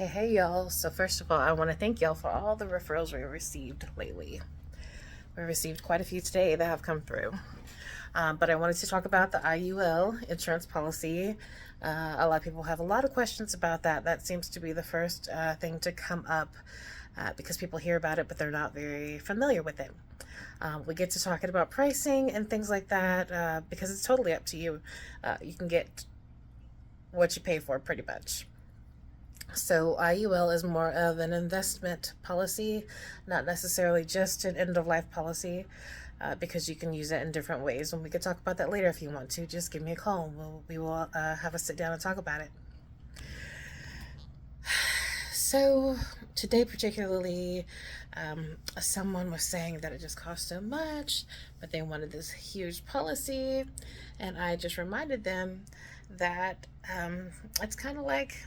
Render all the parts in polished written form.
Hey y'all. So first of all, I want to thank y'all for all the referrals we received lately. We received quite a few today that have come through. But I wanted to talk about the IUL insurance policy. A lot of people have a lot of questions about that. That seems to be the first thing to come up because people hear about it, but they're not very familiar with it. We get to talking about pricing and things like that because it's totally up to you. You can get what you pay for pretty much. So IUL is more of an investment policy, not necessarily just an end of life policy, because you can use it in different ways. And we could talk about that later if you want to. Just give me a call. And we will have a sit down and talk about it. So today, particularly, someone was saying that it just cost so much, but they wanted this huge policy, and I just reminded them that it's kind of like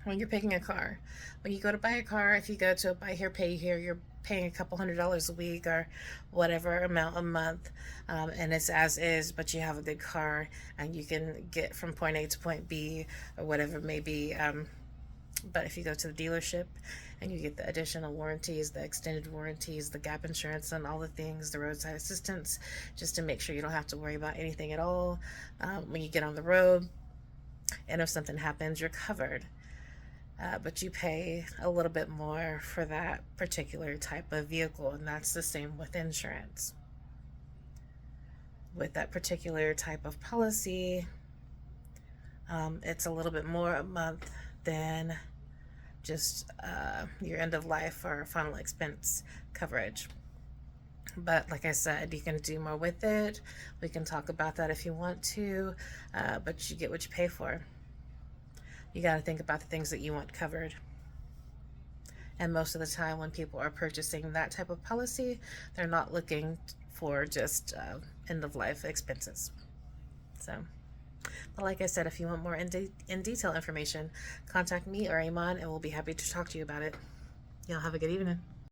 when you're picking a car. When you go to buy a car, if you go to a buy here, pay here, you're paying a couple $100s a week or whatever amount a month, and it's as is, but you have a good car and you can get from point A to point B or whatever it may be. But if you go to the dealership and you get the additional warranties, the extended warranties, the gap insurance, and all the things, the roadside assistance, just to make sure you don't have to worry about anything at all when you get on the road. And if something happens, you're covered. But you pay a little bit more for that particular type of vehicle, and that's the same with insurance. With that particular type of policy, it's a little bit more a month than just your end of life or final expense coverage. But like I said, you can do more with it. We can talk about that if you want to, but you get what you pay for. You got to think about the things that you want covered. And most of the time, when people are purchasing that type of policy, they're not looking for just end of life expenses. So, but like I said, if you want more in detail information, contact me or Iman, and we'll be happy to talk to you about it. Y'all have a good evening.